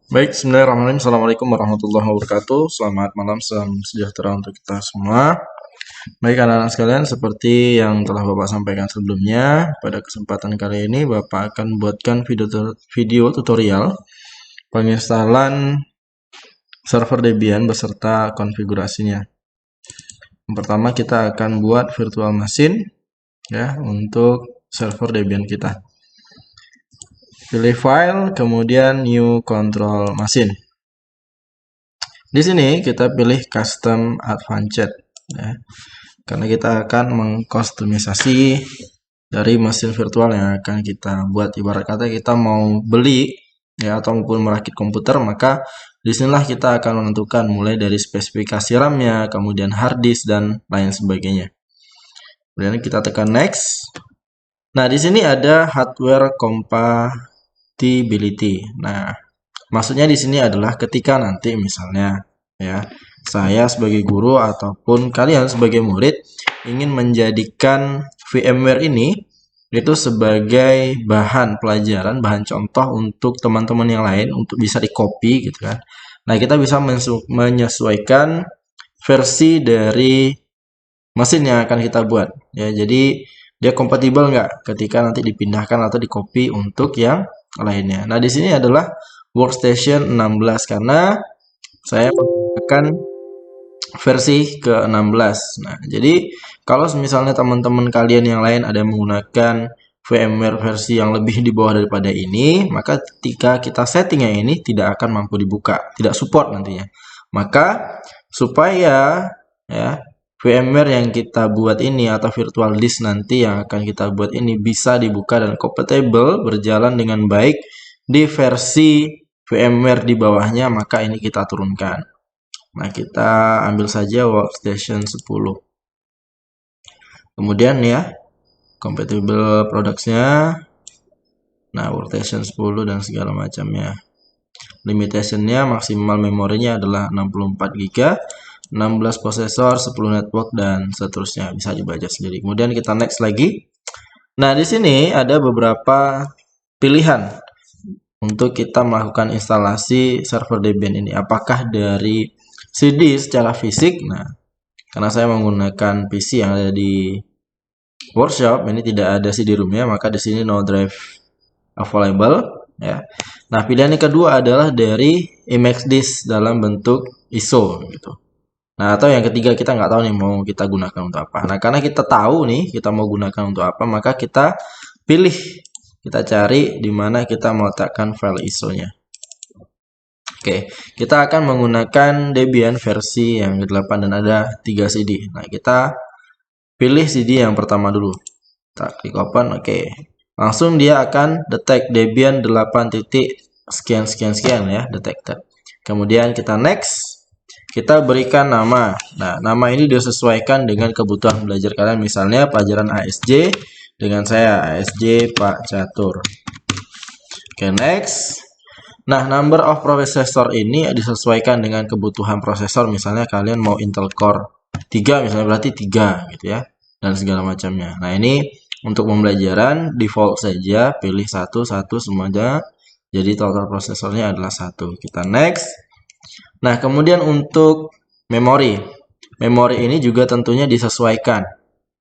Baik, bismillahirrahmanirrahim. Assalamualaikum warahmatullahi wabarakatuh. Selamat malam, salam sejahtera untuk kita semua. Baik anak-anak sekalian, seperti yang telah Bapak sampaikan sebelumnya, pada kesempatan kali ini Bapak akan membuatkan video tutorial penginstalan server Debian beserta konfigurasinya. Yang pertama kita akan buat virtual machine ya untuk server Debian kita. Pilih file, kemudian new control machine. Di sini kita pilih custom advanced ya. Karena kita akan mengkustomisasi dari mesin virtual yang akan kita buat. Ibarat kata kita mau beli ya ataupun merakit komputer, maka disinilah kita akan menentukan mulai dari spesifikasi RAM-nya, kemudian hard disk dan lain sebagainya. Kemudian kita tekan next. Nah, di sini ada hardware compatibility. Nah, maksudnya di sini adalah ketika nanti misalnya ya saya sebagai guru ataupun kalian sebagai murid ingin menjadikan VMware ini itu sebagai bahan pelajaran, bahan contoh untuk teman-teman yang lain untuk bisa di-copy gitu kan. Nah, kita bisa menyesuaikan versi dari mesin yang akan kita buat ya. Jadi dia kompatibel nggak ketika nanti dipindahkan atau di-copy untuk yang lainnya. Nah, di sini adalah workstation 16 karena saya menggunakan versi ke-16. Nah, jadi kalau misalnya teman-teman kalian yang lain ada menggunakan VMware versi yang lebih di bawah daripada ini, maka ketika kita settingnya ini tidak akan mampu dibuka, tidak support nantinya. Maka supaya ya VMware yang kita buat ini atau virtual disk nanti yang akan kita buat ini bisa dibuka dan compatible berjalan dengan baik di versi VMware di bawahnya, maka ini kita turunkan. Nah, kita ambil saja workstation 10. Kemudian ya, compatible products-nya. Nah, workstation 10 dan segala macamnya. Limitation-nya maksimal memorinya adalah 64 GB, 16 prosesor, 10 network dan seterusnya. Bisa dibaca sendiri. Kemudian kita next lagi. Nah, di sini ada beberapa pilihan untuk kita melakukan instalasi server Debian ini. Apakah dari CD secara fisik? Nah, karena saya menggunakan PC yang ada di workshop, ini tidak ada CD room-nya, maka di sini no drive available ya. Nah, pilihan yang kedua adalah dari image disk dalam bentuk ISO gitu. Nah, atau yang ketiga kita nggak tahu nih mau kita gunakan untuk apa. Nah, karena kita tahu nih kita mau gunakan untuk apa, maka kita pilih, kita cari di mana kita meletakkan file ISO-nya. Oke, kita akan menggunakan Debian versi yang ke-8 dan ada 3 CD. Nah, kita pilih CD yang pertama dulu. Kita klik open, oke. Langsung dia akan detect Debian 8 titik sekian ya, detected. Kemudian kita next. Kita berikan nama. Nah, nama ini disesuaikan dengan kebutuhan belajar kalian. Misalnya pelajaran ASJ dengan saya ASJ Pak Catur. Oke, next. Nah, number of processor ini disesuaikan dengan kebutuhan prosesor. Misalnya kalian mau Intel Core 3 misalnya berarti 3 gitu ya. Dan segala macamnya. Nah, ini untuk pembelajaran default saja pilih 1 semuanya. Jadi total prosesornya adalah 1. Kita next. Nah, kemudian untuk memori. Memori ini juga tentunya disesuaikan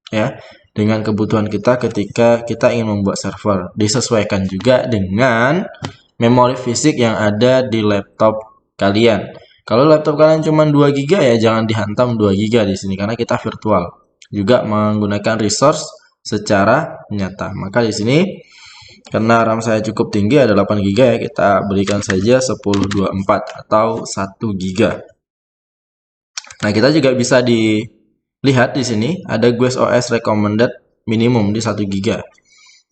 ya dengan kebutuhan kita ketika kita ingin membuat server. Disesuaikan juga dengan memori fisik yang ada di laptop kalian. Kalau laptop kalian cuma 2 GB ya jangan dihantam 2 GB di sini karena kita virtual. Juga menggunakan resource secara nyata. Maka di sini karena RAM saya cukup tinggi ada 8 GB ya, kita berikan saja 1024 atau 1 GB. Nah, kita juga bisa dilihat di sini ada Guest OS recommended minimum di 1 GB.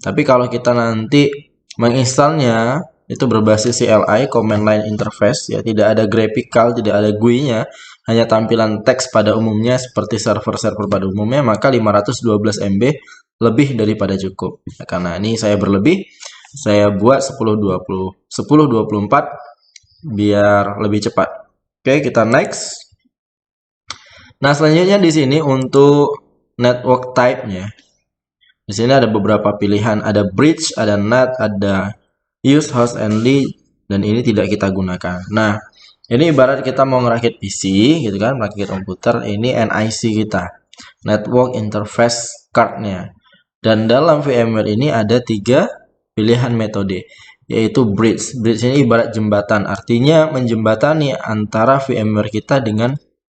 Tapi kalau kita nanti menginstalnya itu berbasis CLI command line interface ya, tidak ada graphical, tidak ada GUI-nya, hanya tampilan teks pada umumnya seperti server-server pada umumnya, maka 512 MB lebih daripada cukup. Nah, karena ini saya berlebih, saya buat 1024 biar lebih cepat. Oke, kita next. Nah, selanjutnya di sini untuk network type-nya. Di sini ada beberapa pilihan, ada bridge, ada NAT, ada use host only, dan ini tidak kita gunakan. Nah, ini ibarat kita mau ngerakit PC gitu kan, merakit komputer, ini NIC kita, Network Interface Card-nya. Dan dalam VMware ini ada 3 pilihan metode, yaitu bridge. Bridge ini ibarat jembatan, artinya menjembatani antara VMware kita dengan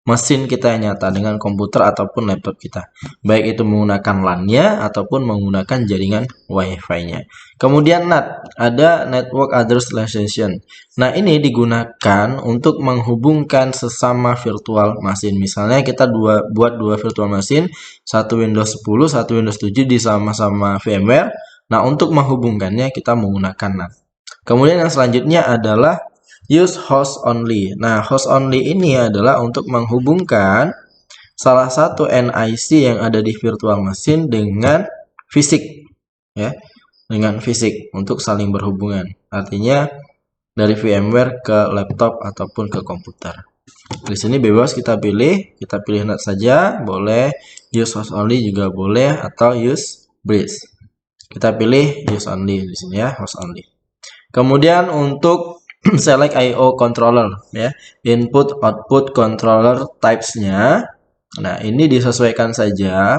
mesin kita yang nyata, dengan komputer ataupun laptop kita. Baik itu menggunakan LAN-nya ataupun menggunakan jaringan Wi-Fi-nya. Kemudian NAT, ada Network Address Relation. Nah, ini digunakan untuk menghubungkan sesama virtual machine. Misalnya kita buat dua virtual machine, satu Windows 10, satu Windows 7 di sama-sama VMware. Nah, untuk menghubungkannya kita menggunakan NAT. Kemudian yang selanjutnya adalah use host only. Nah, host only ini adalah untuk menghubungkan salah satu NIC yang ada di virtual machine dengan fisik, ya, dengan fisik untuk saling berhubungan. Artinya dari VMware ke laptop ataupun ke komputer. Di sini bebas kita pilih NAT saja, boleh use host only juga boleh, atau use bridge. Kita pilih use only di sini ya, host only. Kemudian untuk select I/O controller ya, input output controller types-nya. Nah, ini disesuaikan saja.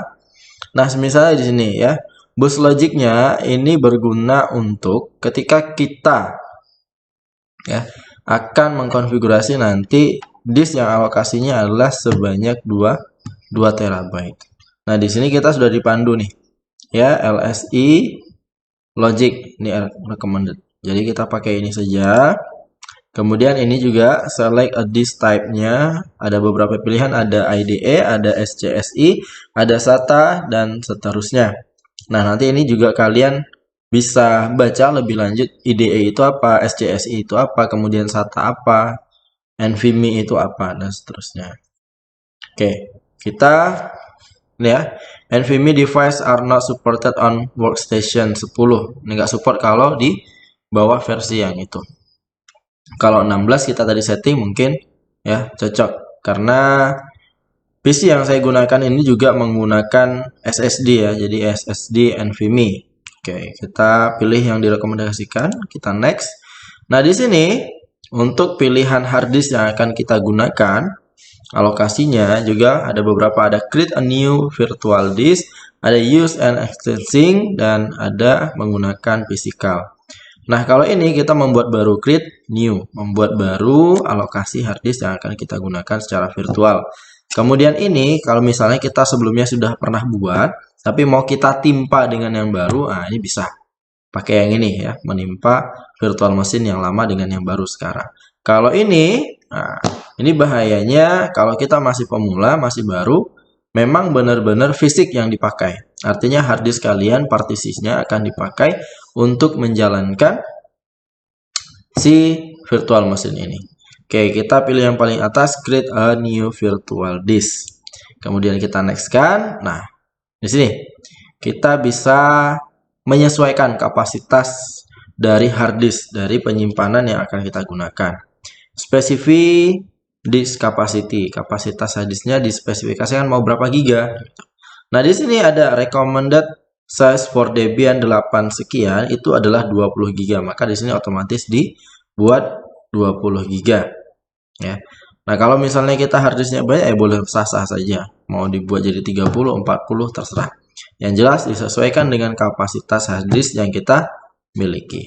Nah, misalnya di sini ya, bus logiknya ini berguna untuk ketika kita ya akan mengkonfigurasi nanti disk yang alokasinya adalah sebanyak 2 TB. Nah, di sini kita sudah dipandu nih. Ya, LSI logic ini recommended. Jadi kita pakai ini saja. Kemudian ini juga select a disk type-nya, ada beberapa pilihan, ada IDE, ada SCSI, ada SATA, dan seterusnya. Nah, nanti ini juga kalian bisa baca lebih lanjut IDE itu apa, SCSI itu apa, kemudian SATA apa, NVMe itu apa, dan seterusnya. Oke, kita ya, NVMe device are not supported on workstation 10. Ini nggak support kalau di bawah versi yang itu. Kalau 16 kita tadi setting mungkin ya cocok, karena PC yang saya gunakan ini juga menggunakan SSD ya, jadi SSD NVMe. Oke, kita pilih yang direkomendasikan, kita next. Nah, di sini untuk pilihan hard disk yang akan kita gunakan, alokasinya juga ada beberapa, ada create a new virtual disk, ada use and extending, dan ada menggunakan physical. Nah, kalau ini kita membuat baru, create new, membuat baru alokasi hard disk yang akan kita gunakan secara virtual. Kemudian ini kalau misalnya kita sebelumnya sudah pernah buat, tapi mau kita timpa dengan yang baru, nah ini bisa pakai yang ini ya, menimpa virtual machine yang lama dengan yang baru sekarang. Kalau ini, nah, ini bahayanya kalau kita masih pemula, masih baru, memang benar-benar fisik yang dipakai. Artinya hard disk kalian, partisinya akan dipakai untuk menjalankan si virtual machine ini. Oke, kita pilih yang paling atas, create a new virtual disk. Kemudian kita next kan. Nah, di sini kita bisa menyesuaikan kapasitas dari hard disk, dari penyimpanan yang akan kita gunakan. Specific disk capacity, kapasitas hard disknya dispesifikasikan mau berapa giga. Nah, di sini ada recommended size for Debian 8 sekian, itu adalah 20 giga. Maka di sini otomatis dibuat 20 giga. Ya. Nah, kalau misalnya kita hard disknya banyak, boleh sah-sah saja. Mau dibuat jadi 30, 40, terserah. Yang jelas disesuaikan dengan kapasitas hard disk yang kita miliki.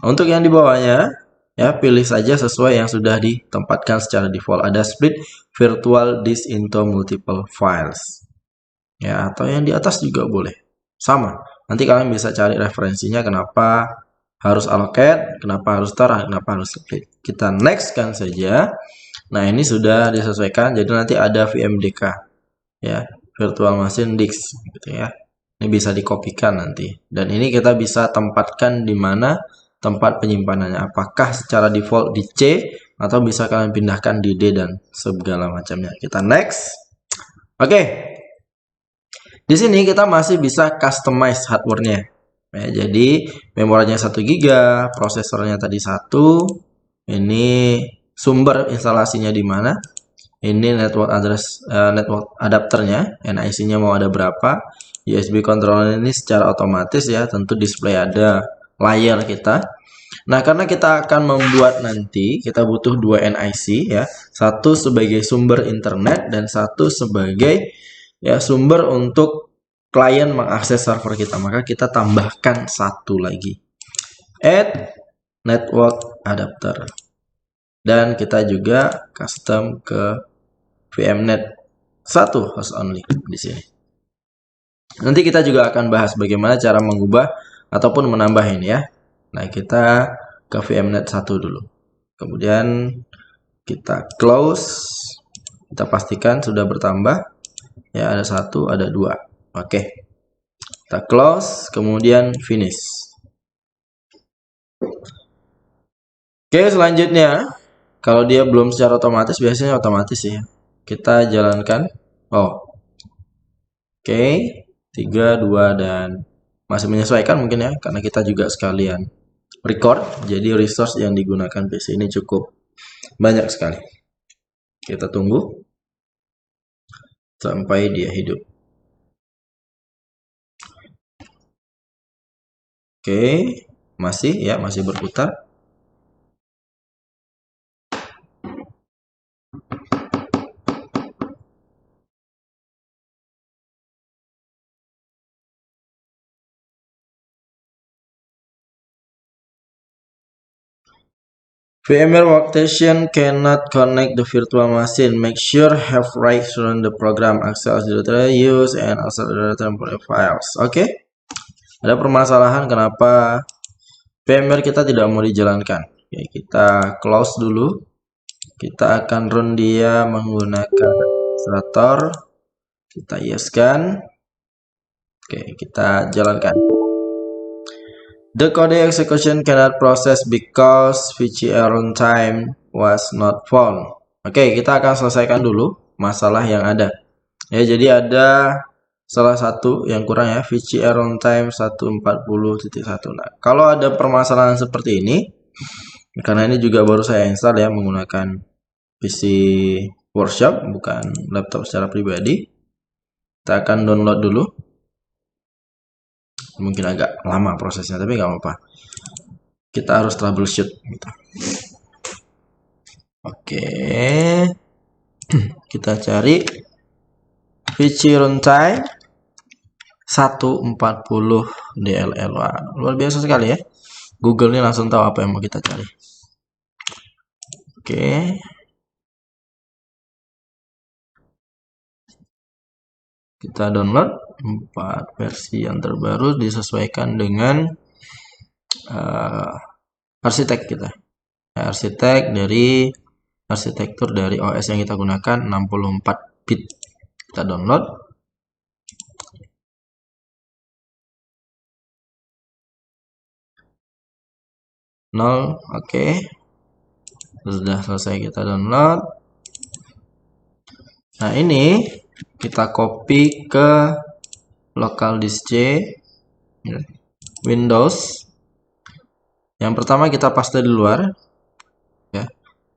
Untuk yang di bawahnya, ya pilih saja sesuai yang sudah ditempatkan secara default. Ada split virtual disk into multiple files. Ya, atau yang di atas juga boleh. Sama. Nanti kalian bisa cari referensinya kenapa harus allocate, kenapa harus taruh, kenapa harus split. Kita next kan saja. Nah, ini sudah disesuaikan, jadi nanti ada VMDK ya, virtual machine disk gitu ya. Ini bisa dikopikan nanti. Dan ini kita bisa tempatkan di mana tempat penyimpanannya. Apakah secara default di C atau bisa kalian pindahkan di D dan segala macamnya. Kita next. Oke. Di sini kita masih bisa customize hardware-nya. Ya, jadi memorinya 1 GB, prosesornya tadi 1. Ini sumber instalasinya di mana? Ini network address, network adapternya, NIC-nya mau ada berapa? USB controller ini secara otomatis ya, tentu display ada layar kita. Nah, karena kita akan membuat nanti, kita butuh 2 NIC ya. Satu sebagai sumber internet dan satu sebagai ya sumber untuk klien mengakses server kita. Maka kita tambahkan satu lagi. Add network adapter. Dan kita juga custom ke VMnet 1 host only di sini. Nanti kita juga akan bahas bagaimana cara mengubah ataupun menambah ini ya. Nah, kita ke VMnet 1 dulu. Kemudian kita close. Kita pastikan sudah bertambah. Ya, ada 1, ada 2. Oke. Kita close, kemudian finish. Oke, selanjutnya kalau dia belum secara otomatis, biasanya otomatis ya. Kita jalankan. Oh. Oke, 3, 2, dan masih menyesuaikan mungkin ya, karena kita juga sekalian record, jadi resource yang digunakan PC ini cukup banyak sekali. Kita tunggu sampai dia hidup. Oke, masih berputar. VMware Workstation cannot connect the virtual machine. Make sure have rights to run the program, access data use, and access data temporary files. Oke. Ada permasalahan kenapa VMware kita tidak mau dijalankan. Oke, kita close dulu. Kita akan run dia menggunakan administrator. Kita yes-kan. Oke, kita jalankan. The code execution cannot process because VCA runtime was not found. Oke, kita akan selesaikan dulu masalah yang ada. Ya, jadi ada salah satu yang kurang ya, VCA runtime 140.1. Nah, kalau ada permasalahan seperti ini, karena ini juga baru saya install ya menggunakan PC workshop, bukan laptop secara pribadi. Kita akan download dulu. Mungkin agak lama prosesnya, tapi nggak apa-apa. Kita harus troubleshoot gitu. Oke. Kita cari VC runtime 140 DLL. Wah, luar biasa sekali ya. Google ini langsung tahu apa yang mau kita cari. Oke. Kita download 4 versi yang terbaru disesuaikan dengan arsitek kita. Arsitek dari arsitektur dari OS yang kita gunakan 64 bit. Kita download. Oke. Sudah selesai kita download. Nah, ini kita copy ke local disk C Windows. Yang pertama kita paste di luar ya,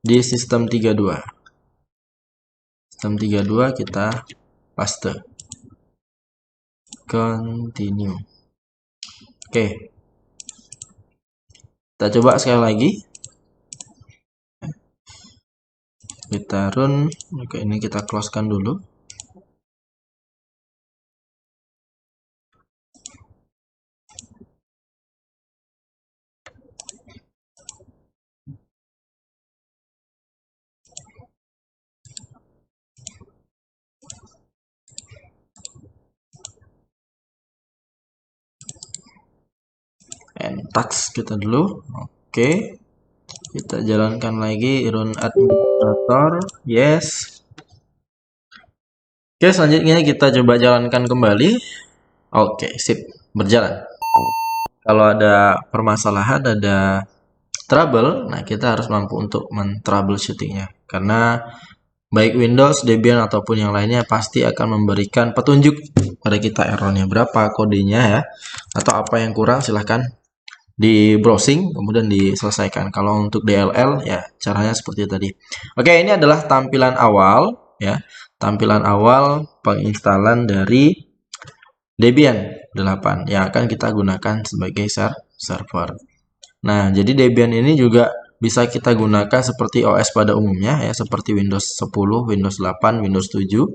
di sistem 32. Sistem 32 kita paste. Continue. Oke. Kita coba sekali lagi. Kita run. Oke, ini kita close-kan dulu. And tax kita dulu. Oke. Kita jalankan lagi run administrator. Yes. Oke, selanjutnya kita coba jalankan kembali. Oke, sip. Berjalan. Kalau ada permasalahan, ada trouble, nah kita harus mampu untuk men-troubleshootingnya. Karena baik Windows, Debian, ataupun yang lainnya pasti akan memberikan petunjuk pada kita errornya berapa, kodenya ya. Atau apa yang kurang, silahkan di browsing kemudian diselesaikan. Kalau untuk DLL ya caranya seperti tadi. Oke, ini adalah tampilan awal ya, tampilan awal penginstalan dari Debian 8 yang akan kita gunakan sebagai server. Nah, jadi Debian ini juga bisa kita gunakan seperti OS pada umumnya ya, seperti Windows 10, Windows 8, Windows 7.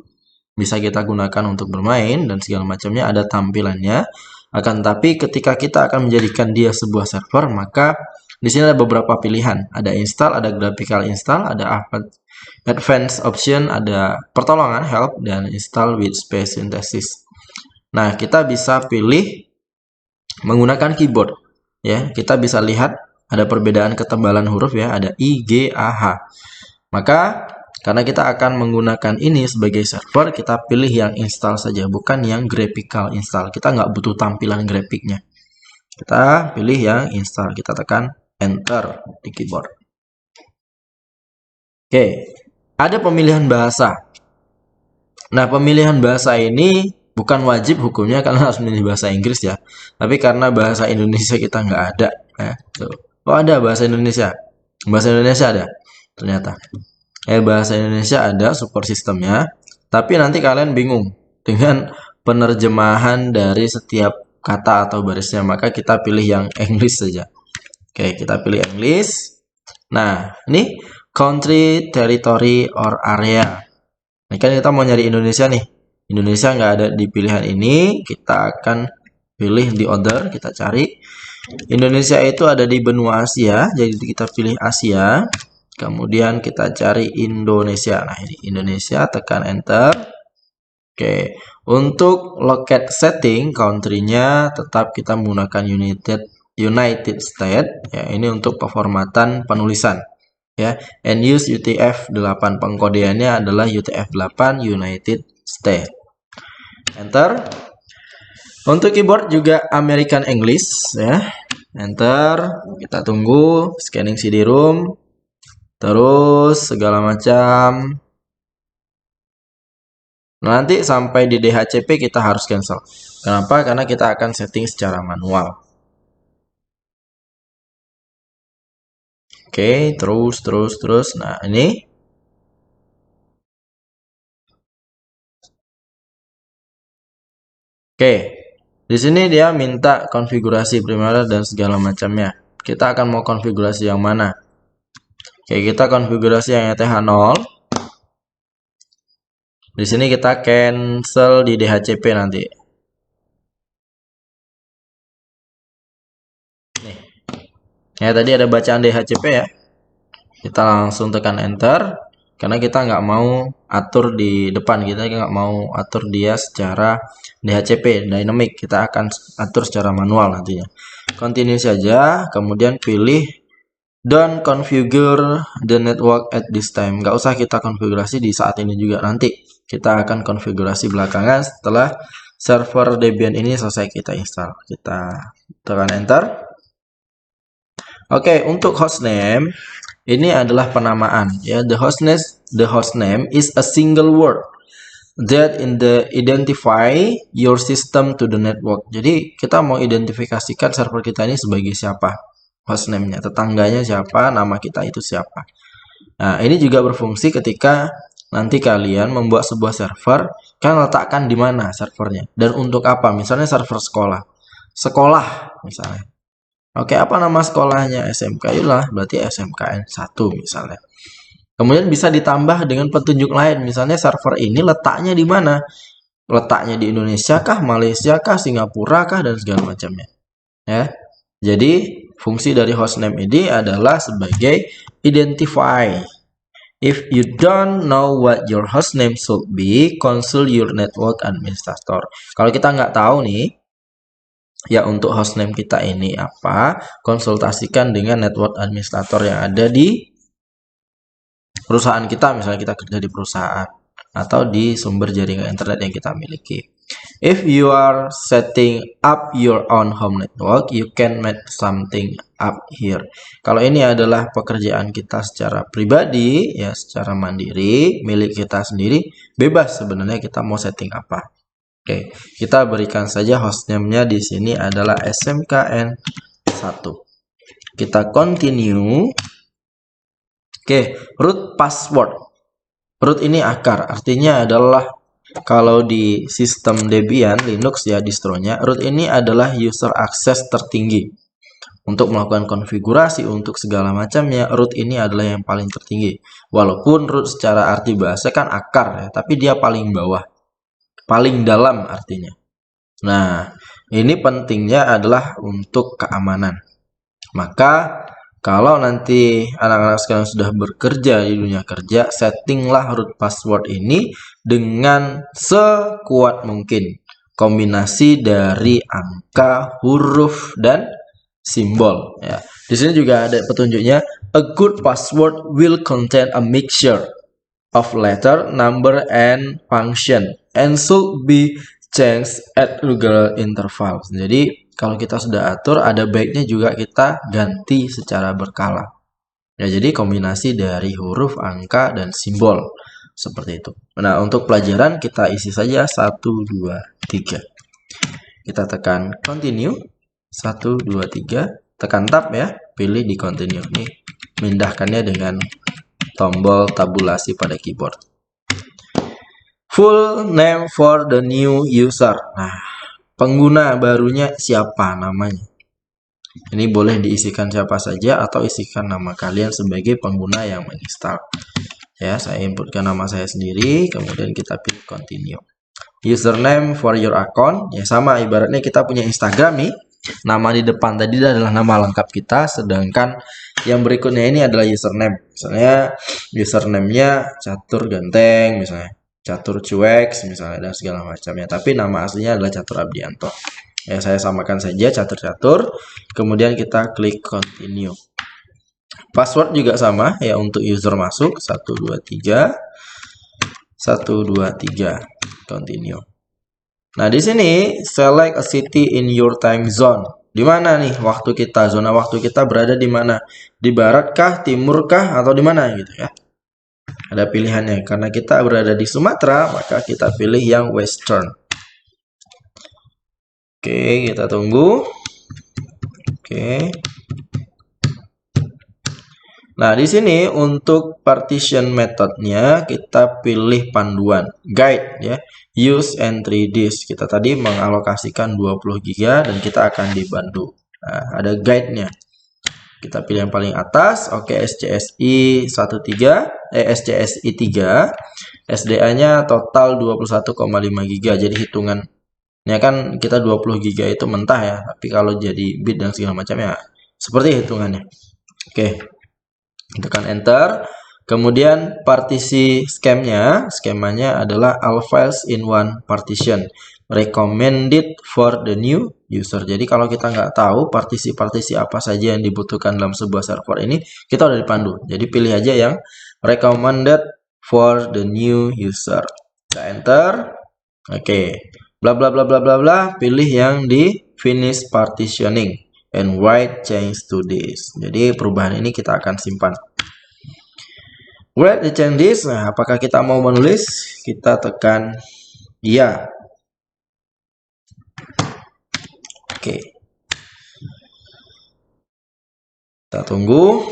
Bisa kita gunakan untuk bermain dan segala macamnya, ada tampilannya. Akan tapi ketika kita akan menjadikan dia sebuah server, maka di sini ada beberapa pilihan. Ada install, ada graphical install, ada advanced option, ada pertolongan help, dan install with space synthesis. Nah, kita bisa pilih menggunakan keyboard. Ya, kita bisa lihat ada perbedaan ketebalan huruf ya, ada I, G, A, H. Maka karena kita akan menggunakan ini sebagai server, kita pilih yang install saja, bukan yang graphical install. Kita nggak butuh tampilan grafiknya. Kita pilih yang install. Kita tekan enter di keyboard. Oke, ada pemilihan bahasa. Nah, pemilihan bahasa ini bukan wajib hukumnya karena harus memilih bahasa Inggris ya. Tapi karena bahasa Indonesia kita nggak ada. Tuh. Oh, ada bahasa Indonesia. Bahasa Indonesia ada. Ternyata. Bahasa Indonesia ada support sistemnya. Tapi nanti kalian bingung dengan penerjemahan dari setiap kata atau barisnya. Maka kita pilih yang English saja. Oke, kita pilih English. Nah, ini country, territory, or area. Ini kan kita mau nyari Indonesia nih. Indonesia nggak ada di pilihan ini. Kita akan pilih di order. Kita cari. Indonesia itu ada di benua Asia. Jadi kita pilih Asia. Kemudian kita cari Indonesia. Nah, ini Indonesia. Tekan enter. Oke. Untuk locate setting, country-nya tetap kita menggunakan United States. Ya, ini untuk peformatan penulisan. Ya, and use UTF-8, pengkodeannya adalah UTF-8 United States. Enter. Untuk keyboard juga American English ya. Enter. Kita tunggu scanning CD-ROM. Terus segala macam. Nanti sampai di DHCP kita harus cancel. Kenapa? Karena kita akan setting secara manual. Oke, terus. Nah, ini. Oke. Di sini dia minta konfigurasi primer dan segala macamnya. Kita akan mau konfigurasi yang mana? Oke, kita konfigurasi yang ETH0. Di sini kita cancel di DHCP nanti. Nih. Ya, tadi ada bacaan DHCP ya. Kita langsung tekan enter. Karena kita nggak mau atur di depan, kita nggak mau atur dia secara DHCP, dynamic. Kita akan atur secara manual nantinya. Continue saja, kemudian pilih don't configure the network at this time. Nggak usah kita konfigurasi di saat ini juga, nanti kita akan konfigurasi belakangan setelah server Debian ini selesai kita install. Kita tekan enter. Oke, untuk hostname ini adalah penamaan ya. The hostname is a single word that identify your system to the network. Jadi kita mau identifikasikan server kita ini sebagai siapa, hostname-nya, tetangganya siapa, nama kita itu siapa. Nah, ini juga berfungsi ketika nanti kalian membuat sebuah server, kalian letakkan di mana servernya dan untuk apa. Misalnya server sekolah misalnya. Oke, apa nama sekolahnya? SMK, lah berarti SMKN 1 misalnya. Kemudian bisa ditambah dengan petunjuk lain, misalnya server ini letaknya di mana? Letaknya di Indonesia kah, Malaysia kah, Singapura kah, dan segala macamnya. Ya. Jadi, fungsi dari hostname ini adalah sebagai identify. If you don't know what your hostname should be, consult your network administrator. Kalau kita nggak tahu nih, ya untuk hostname kita ini apa, konsultasikan dengan network administrator yang ada di perusahaan kita, misalnya kita kerja di perusahaan atau di sumber jaringan internet yang kita miliki. If you are setting up your own home network, you can make something up here. Kalau ini adalah pekerjaan kita secara pribadi, ya secara mandiri, milik kita sendiri, bebas sebenarnya kita mau setting apa. Oke, kita berikan saja hostname-nya di sini adalah SMKN 1. Kita continue. Oke, root password. Root ini akar, artinya adalah kalau di sistem Debian Linux ya distronya, root ini adalah user access tertinggi untuk melakukan konfigurasi untuk segala macamnya, root ini adalah yang paling tertinggi. Walaupun root secara arti bahasa kan akar ya, tapi dia paling bawah, paling dalam artinya. Nah, ini pentingnya adalah untuk keamanan. Maka kalau nanti anak-anak sekalian sudah bekerja di dunia kerja, settinglah root password ini dengan sekuat mungkin. Kombinasi dari angka, huruf, dan simbol. Ya. Di sini juga ada petunjuknya. A good password will contain a mixture of letter, number, and function, and should be changed at regular intervals. Jadi kalau kita sudah atur, ada baiknya juga kita ganti secara berkala. Ya, jadi kombinasi dari huruf, angka, dan simbol. Seperti itu. Nah, untuk pelajaran kita isi saja 1, 2, 3. Kita tekan continue. 1, 2, 3. Tekan tab ya. Pilih di continue. Nih, memindahkannya dengan tombol tabulasi pada keyboard. Full name for the new user. Nah, pengguna barunya siapa namanya? Ini boleh diisikan siapa saja atau isikan nama kalian sebagai pengguna yang menginstal. Ya, saya inputkan nama saya sendiri, kemudian kita pilih continue. Username for your account, ya sama ibaratnya kita punya Instagram nih. Nama di depan tadi adalah nama lengkap kita, sedangkan yang berikutnya ini adalah username. Misalnya username-nya Catur Ganteng, misalnya Catur Cuek, misalnya, dan segala macamnya. Tapi nama aslinya adalah Catur Abdianto. Ya, saya samakan saja Catur-Catur. Kemudian kita klik continue. Password juga sama ya untuk user masuk 1, 2, 3. 1, 2, 3. Continue. Nah, di sini select a city in your time zone. Di mana nih waktu kita? Zona waktu kita berada di mana? Di barat kah, timur kah, atau di mana gitu ya? Ada pilihannya. Karena kita berada di Sumatera, maka kita pilih yang western. Oke, kita tunggu. Oke. Nah, di sini untuk partition methodnya kita pilih panduan guide ya. Use entry disk. Kita tadi mengalokasikan 20 GB dan kita akan dibantu. Nah, ada guide-nya. Kita pilih yang paling atas. Oke, SCSI 3. SDA-nya total 21,5 GB. Jadi hitungannya kan kita 20 GB itu mentah ya. Tapi kalau jadi bit dan segala macam ya seperti hitungannya. Oke. Tekan enter. Kemudian partisi skemanya adalah all files in one partition, recommended for the new user. Jadi kalau kita nggak tahu partisi-partisi apa saja yang dibutuhkan dalam sebuah server ini, kita udah dipandu. Jadi pilih aja yang recommended for the new user. Kita enter. Oke. Bla bla bla bla bla bla, pilih yang di finish partitioning and write change to this. Jadi perubahan ini kita akan simpan. Write the changes. Nah, apakah kita mau menulis? Kita tekan iya. Oke. Kita tunggu.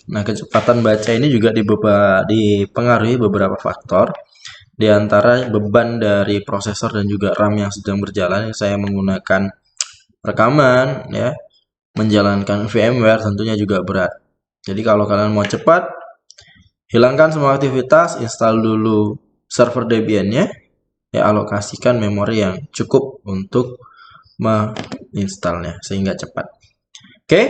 Nah, kecepatan baca ini juga dipengaruhi beberapa faktor. Di antara beban dari prosesor dan juga RAM yang sedang berjalan. Saya menggunakan rekaman, ya, menjalankan VMware tentunya juga berat. Jadi kalau kalian mau cepat, hilangkan semua aktivitas, install dulu server Debian-nya, ya, alokasikan memori yang cukup untuk menginstalnya sehingga cepat. Oke.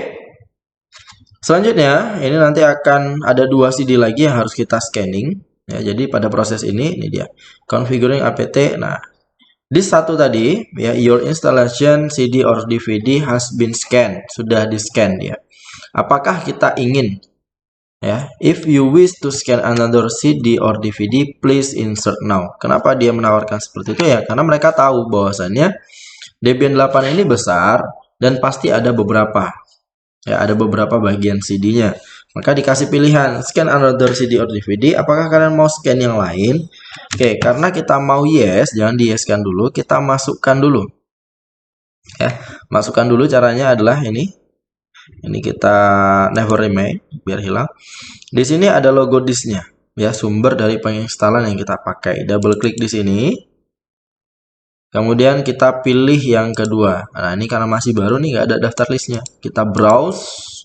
Selanjutnya, ini nanti akan ada 2 CD lagi yang harus kita scanning. Ya, jadi pada proses ini dia configuring apt. Nah, di satu tadi, ya, your installation CD or DVD has been scanned, sudah di-scan dia. Apakah kita ingin, ya, if you wish to scan another CD or DVD, please insert now. Kenapa dia menawarkan seperti itu ya? Karena mereka tahu bahwasannya Debian 8 ini besar dan pasti ada beberapa. Ya, ada beberapa bagian CD-nya. Maka dikasih pilihan, scan another CD or DVD. Apakah kalian mau scan yang lain? Oke, karena kita mau yes, jangan di-yes-kan dulu. Kita masukkan dulu Ya, masukkan dulu, caranya adalah ini. Ini kita never remain biar hilang. Di sini ada logo disknya, ya, sumber dari penginstalan yang kita pakai. Double klik di sini. Kemudian kita pilih yang kedua. Nah, ini karena masih baru nih, nggak ada daftar listnya. Kita browse.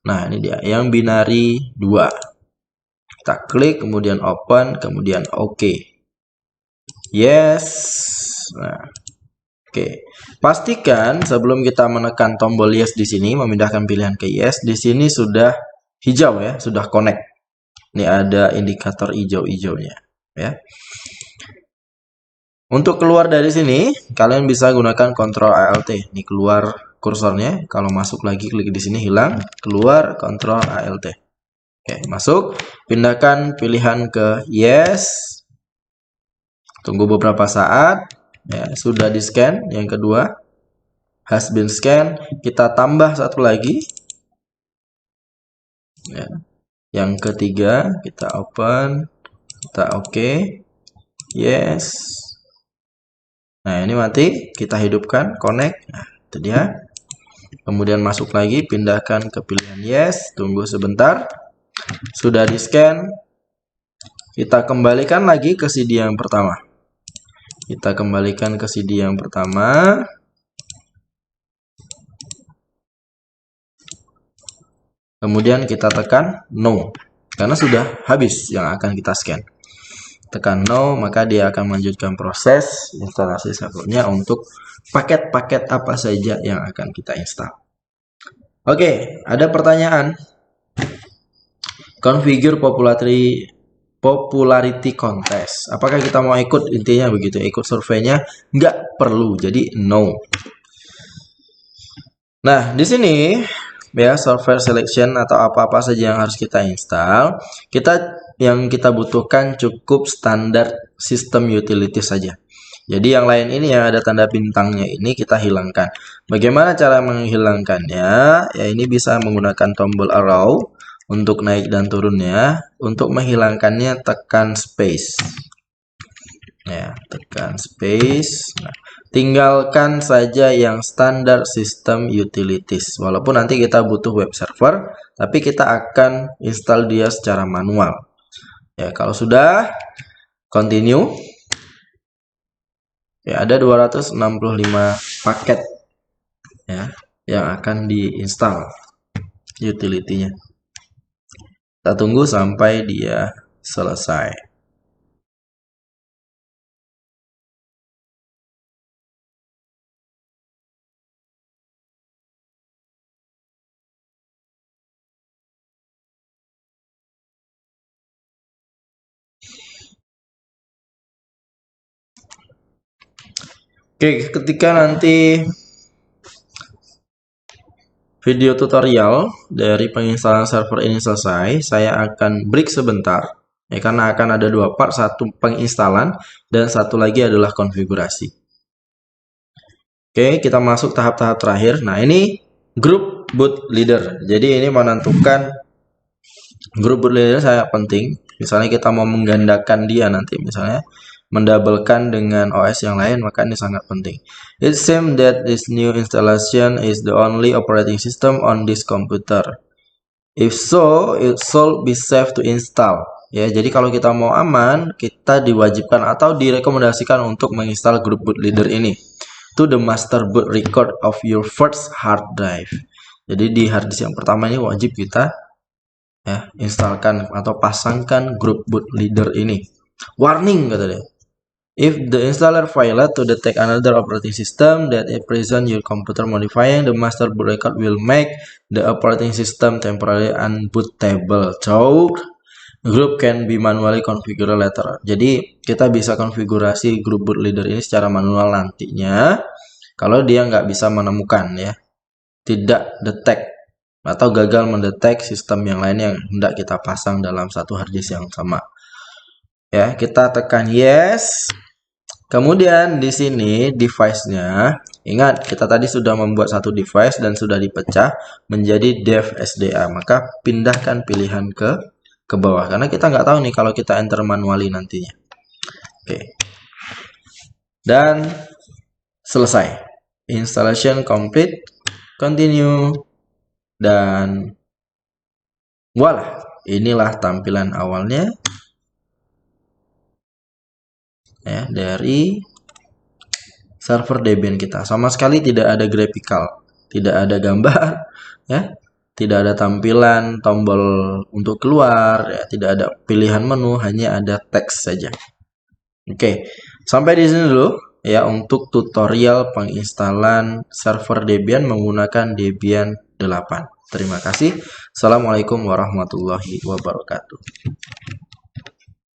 Nah, ini dia, yang binary 2. Kita klik, kemudian open, kemudian OK. Yes. Nah, oke. Pastikan sebelum kita menekan tombol yes di sini, memindahkan pilihan ke yes, di sini sudah hijau ya, sudah connect. Ini ada indikator hijau-hijaunya, ya. Untuk keluar dari sini, kalian bisa gunakan Ctrl Alt. Ini keluar kursornya. Kalau masuk lagi, klik di sini, hilang. Keluar, Ctrl Alt. Oke, masuk. Pindahkan pilihan ke yes. Tunggu beberapa saat. Ya, sudah di-scan. Yang kedua, has been scan. Kita tambah satu lagi. Ya. Yang ketiga, kita open. Kita OK. Yes. Nah, ini mati, kita hidupkan, connect. Nah, itu dia. Kemudian masuk lagi, pindahkan ke pilihan yes, tunggu sebentar. Sudah di-scan. Kita kembalikan lagi ke CD yang pertama. Kita kembalikan ke CD yang pertama. Kemudian kita tekan no. Karena sudah habis yang akan kita scan. Tekan no, maka dia akan melanjutkan proses instalasi servernya untuk paket-paket apa saja yang akan kita install. Oke, ada pertanyaan. Configure popularity contest. Apakah kita mau ikut? Intinya begitu, ikut surveinya? Nggak perlu, jadi no. Nah, di sini ya, software selection atau apa-apa saja yang harus kita install, yang kita butuhkan cukup standar sistem utility saja. Jadi yang lain ini yang ada tanda bintangnya ini kita hilangkan. Bagaimana cara menghilangkannya? Ya, ini bisa menggunakan tombol arrow untuk naik dan turunnya. Untuk menghilangkannya tekan space. Ya, tekan space. Nah, tinggalkan saja yang standar sistem utilities. Walaupun nanti kita butuh web server, tapi kita akan install dia secara manual. Ya, kalau sudah, continue. Ya, ada 265 paket ya yang akan diinstal utility-nya. Kita tunggu sampai dia selesai. Oke, ketika nanti video tutorial dari penginstalan server ini selesai, saya akan break sebentar. Ya, karena akan ada dua part, satu penginstalan dan satu lagi adalah konfigurasi. Oke, kita masuk tahap-tahap terakhir. Nah, ini grup boot leader. Jadi ini menentukan grup boot leader sangat penting. Misalnya kita mau menggandakan dia nanti, misalnya mendabelkan dengan OS yang lain, maka ini sangat penting. It seems that this new installation is the only operating system on this computer. If so, it should be safe to install. Ya, jadi kalau kita mau aman, kita diwajibkan atau direkomendasikan untuk menginstal grup boot leader ini to the master boot record of your first hard drive. Jadi di hard disk yang pertama ini wajib kita ya instalkan atau pasangkan grup boot leader ini. Warning kata dia. If the installer failed to detect another operating system that is present your computer modifying, the master boot record will make the operating system temporarily unbootable. So, group can be manually configured later. Jadi, kita bisa konfigurasi grup boot leader ini secara manual nantinya. Kalau dia nggak bisa menemukan ya, tidak detect atau gagal mendetek sistem yang lain yang hendak kita pasang dalam satu hard disk yang sama. Ya, kita tekan yes. Kemudian di sini device-nya, ingat kita tadi sudah membuat satu device dan sudah dipecah menjadi dev SDA. Maka pindahkan pilihan ke bawah karena kita nggak tahu nih kalau kita enter manually nantinya. Oke. Dan selesai. Installation complete, continue, dan voila, inilah tampilan awalnya ya dari server Debian kita. Sama sekali tidak ada graphical, tidak ada gambar ya, tidak ada tampilan tombol untuk keluar ya, tidak ada pilihan menu, hanya ada teks saja. Oke, sampai di sini dulu ya untuk tutorial penginstalan server Debian menggunakan Debian 8. Terima kasih. Assalamualaikum warahmatullahi wabarakatuh.